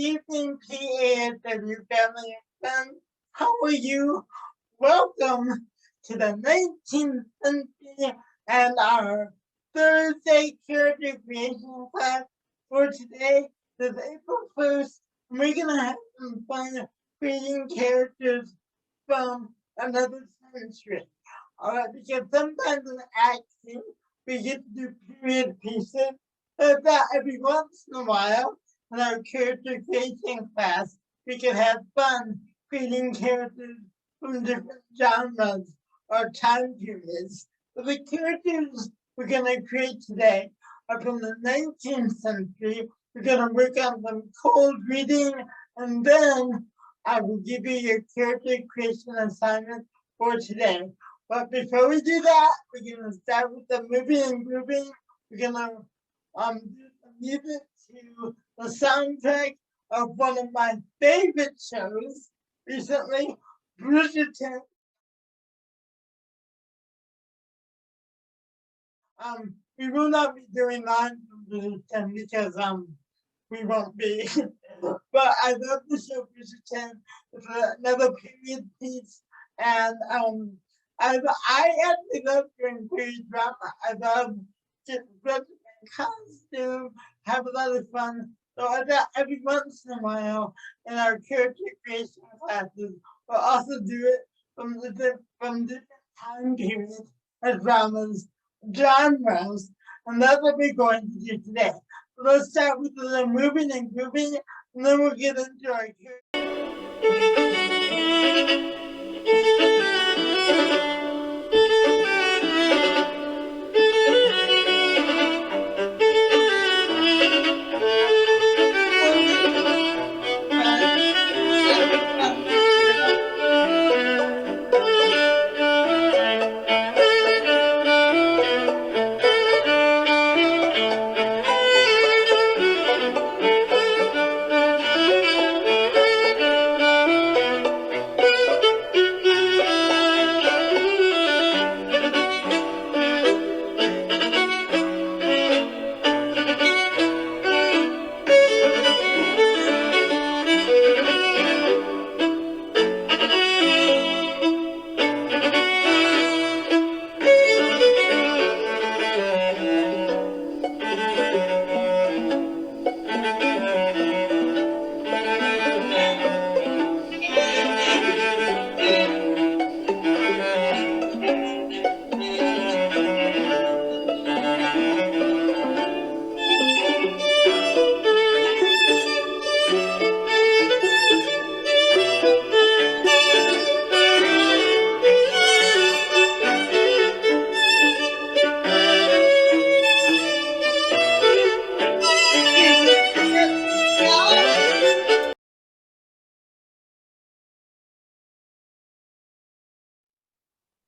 evening, PASW family and friends. How are you? Welcome to the 19th century and our Thursday character creation class for today. This April 1st. We're going to have some fun creating characters from another century. Because sometimes in acting, we get to do period pieces, but that every once in a while, in our character creation class, we can have fun creating characters from different genres or time periods. But the characters we're going to create today are from the 19th century. We're going to work on some cold reading, and then I will give you your character creation assignment for today. But before we do that, we're going to start with the moving and grooving. We're going to do some music to the soundtrack of one of my favorite shows recently, Bridgerton. We will not be doing lines from Bridgerton because we won't be. But I love the show Bridgerton. It's another period piece, and I actually love doing period drama. I love just dressing in costume, have a lot of fun. So I thought every once in a while in our character creation classes, we'll also do it from different time periods as dramas, genres, and that's what we're going to do today. So let's start with the moving and grooving, and then we'll get into our character.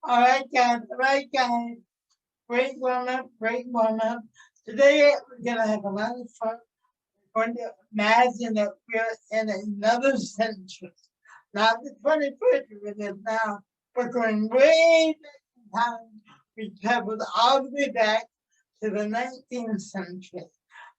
All right, guys. Great warm up. Today we're gonna have a lot of fun. We're going to imagine that we're in another century, not the 21st because now we're going way back in time. We traveled all the way back to the 19th century,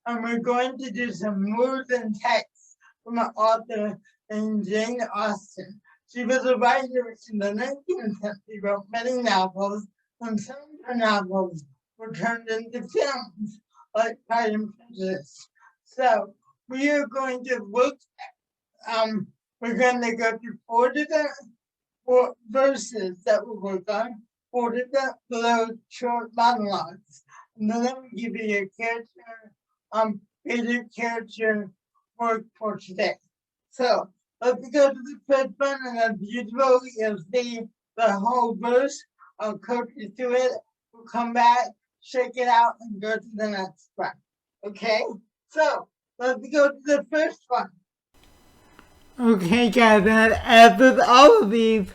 and we're going to do some words and texts from an author named Jane Austen. She was a writer in the 19th century, wrote many novels, and some of her novels were turned into films, like Pride and Prejudice. So we are going to look at, we're going to go through four verses that we'll work on, four below short monologues. And then let me give you your character, basic character work for today. So let's go to the first one, and as usual, you'll see the whole verse. I'll coach you through it. We'll come back, shake it out, and go to the next one. Okay? So let's go to the first one. Okay, guys, and as with all of these,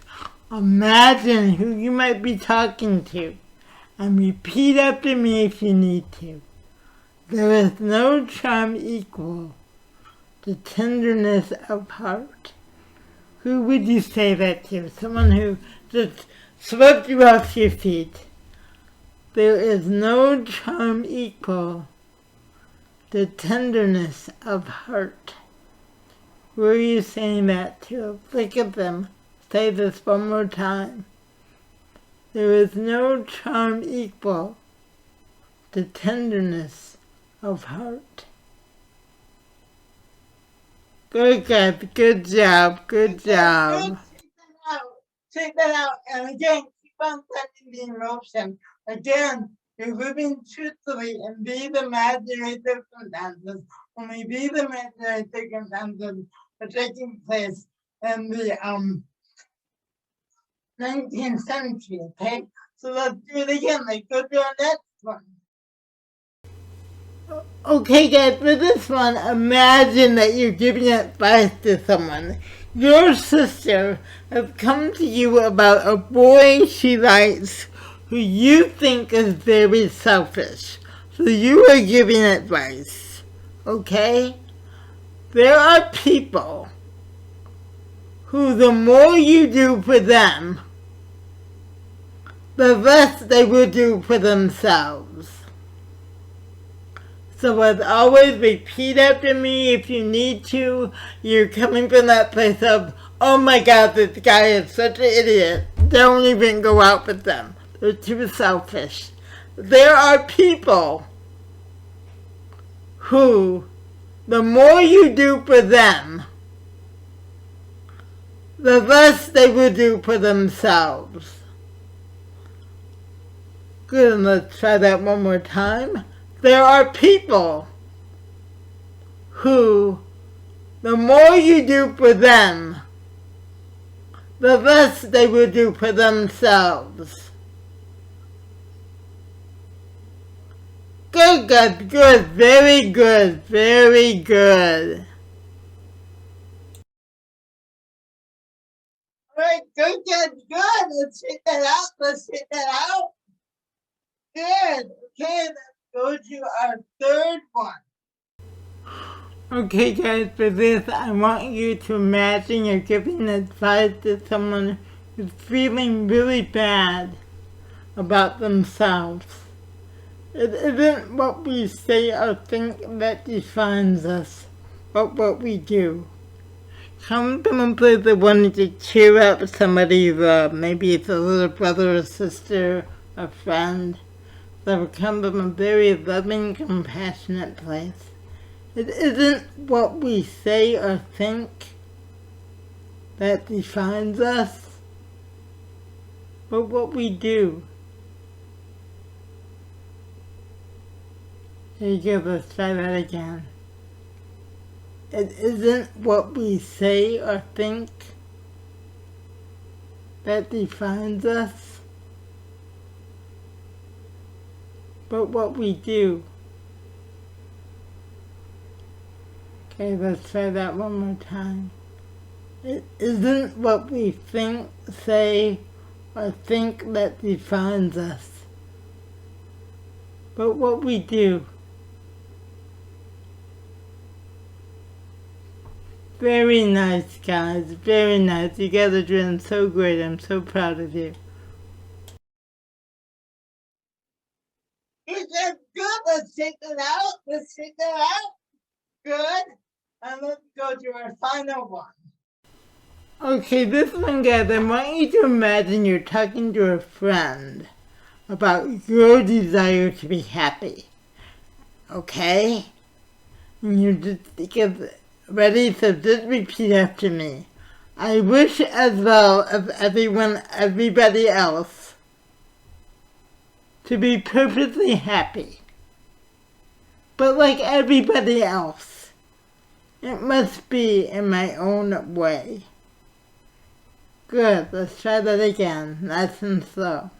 imagine who you might be talking to, and repeat after me if you need to. There is no charm equal to tenderness of heart. Who would you say that to? Someone who just swept you off your feet. There is no charm equal to tenderness of heart. Who are you saying that to? Look at them. Say this one more time. There is no charm equal to tenderness of heart. Good, guys. Good job. Good job. Take that out. And again, keep on sending the emotion. Again, you're living truthfully and be the imaginary circumstances. Only be the imaginary circumstances are taking place in the 19th century, okay? So let's do it again. Let's go to our next one. Okay, guys, for this one, imagine that you're giving advice to someone. Your sister has come to you about a boy she likes who you think is very selfish. So you are giving advice, okay? There are people who the more you do for them, the less they will do for themselves. So as always, repeat after me if you need to. You're coming from that place of, oh my God, this guy is such an idiot. Don't even go out with them. They're too selfish. There are people who, the more you do for them, the less they will do for themselves. Good, let's try that one more time. There are people who, the more you do for them, the less they will do for themselves. Good, good, good. Very good, very good. Alright, good, good, good. Let's check that out. Let's check that out. Good. Okay, let's go to our third one. Okay, guys, for this, I want you to imagine you're giving advice to someone who's feeling really bad about themselves. It isn't what we say or think that defines us, but what we do. Come from a place of wanting to cheer up somebody you love. Maybe it's a little brother or sister, a friend. So come from a very loving, compassionate place. It isn't what we say or think that defines us, but what we do. Here you go, let's try that again. It isn't what we say or think that defines us, but what we do. Okay, let's try that one more time. It isn't what we think, say, or think that defines us, but what we do. Very nice, guys. Very nice. You guys are doing so great. I'm so proud of you. Is that good? Let's check it out. Let's check it out. Good. And let's go to our final one. Okay, this one, guys, I want you to imagine you're talking to a friend about your desire to be happy. Okay? And you're just because ready, so just repeat after me. I wish as well as everybody else to be perfectly happy. But like everybody else, it must be in my own way. Good, let's try that again, nice and slow.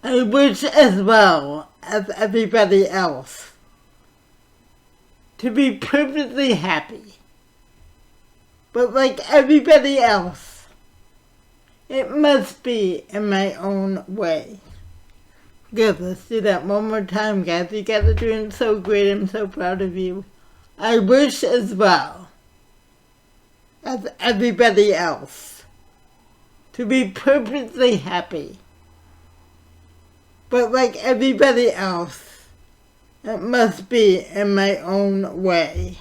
I wish as well as everybody else to be perfectly happy. But like everybody else, it must be in my own way. Good, let's do that one more time, guys. You guys are doing so great. I'm so proud of you. I wish as well as everybody else to be perfectly happy. But like everybody else, it must be in my own way.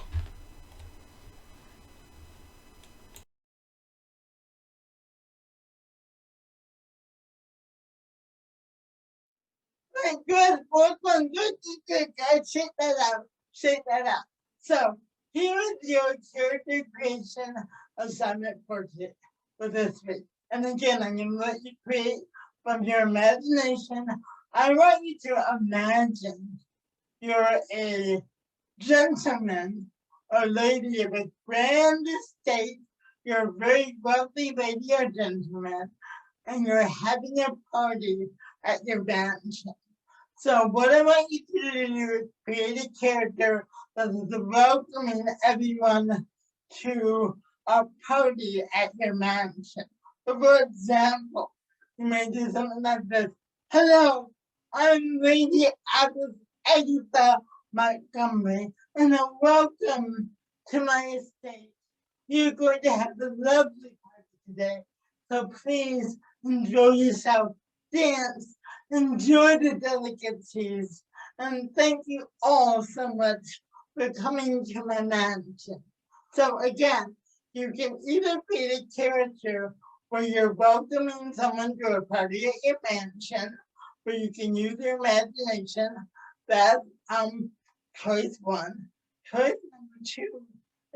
right, good. Fourth one, good, good, guys. Shake that out. Shake that out. So here is your character creation assignment for this week. And again, I'm going to let you create from your imagination. I want you to imagine you're a gentleman or lady of a grand estate. You're a very wealthy lady or gentleman, and you're having a party at your mansion. So what I want you to do is create a character that is welcoming everyone to a party at your mansion. So for example, you may do something like this. Hello, I'm Lady Agatha Montgomery, and welcome to my estate. You're going to have a lovely party today, so please enjoy yourself, dance, enjoy the delicacies, and thank you all so much for coming to my mansion. So again, you can either create a character where you're welcoming someone to a party at your mansion, where you can use your imagination. That's choice one. Choice number two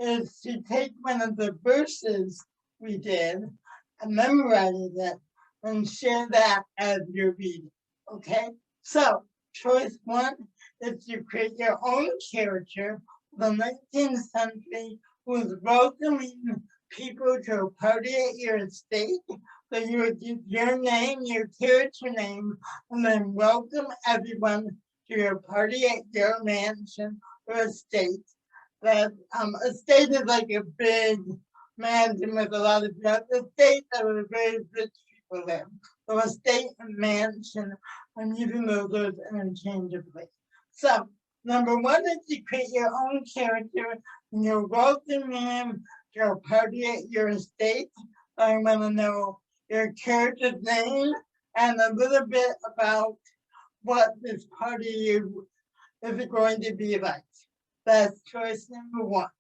is to take one of the verses we did and memorize it and share that as your reading. Okay? So, choice one is to create your own character from the 19th century who is welcoming people to a party at your estate. So you would use your name, your character name, and then welcome everyone to your party at your mansion or estate. That estate is like a big mansion with a lot of estate that were very rich people live. So estate and mansion, I'm using those words interchangeably. So number one is to create your own character, and you're welcoming them to a party at your estate. I want to know your character's name and a little bit about what this party is going to be like. That's choice number one.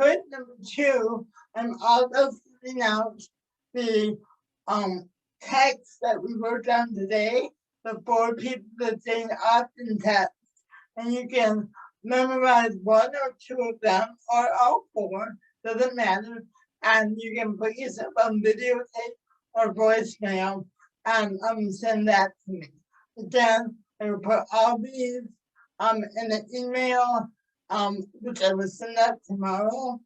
Choice number two, I'm also filling out the text that we worked on today, the 4 people that saying often text. And you can memorize 1 or 2 of them or all 4, doesn't matter. And you can put yourself on videotape or voicemail and send that to me. Again, I will put all these in an email, which I will send out tomorrow.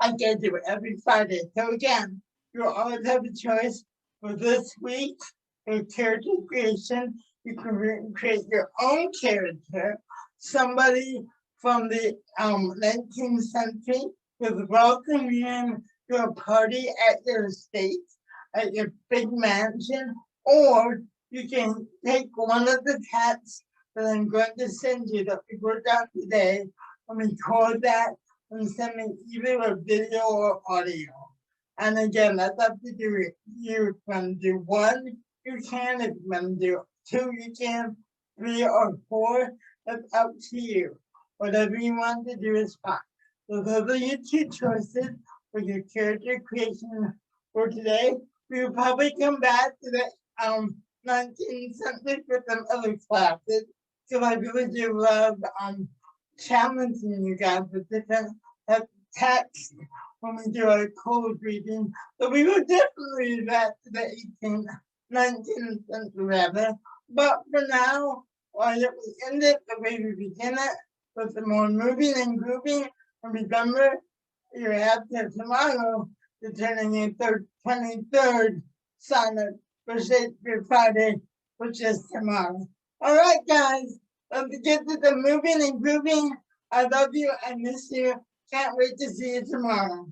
I can do it every Friday. So again, you always have a choice for this week for character creation. You can create your own character. Somebody from the 19th century with welcome you to a party at your estate, at your big mansion, or you can take one of the texts that I'm going to send you that we worked out today and record that and send me either a video or audio. And again, that's up to you. You can do 1, you can. If you want to do 2, you can. 3 or 4, that's up to you. Whatever you want to do is fine. So those are your 2 choices for your character creation for today. We will probably come back to the 19th century for some other classes. So I really do love challenging you guys with different text when we do our code reading. So we will definitely do that to the 18th, 19th century rather. But for now, why don't we end it the way we begin it with the more moving and grooving. And remember, you're after tomorrow, the turning in 23rd sonnet for Shakespeare Friday, which is tomorrow. All right, guys, don't forget to the moving and grooving. I love you. I miss you. Can't wait to see you tomorrow.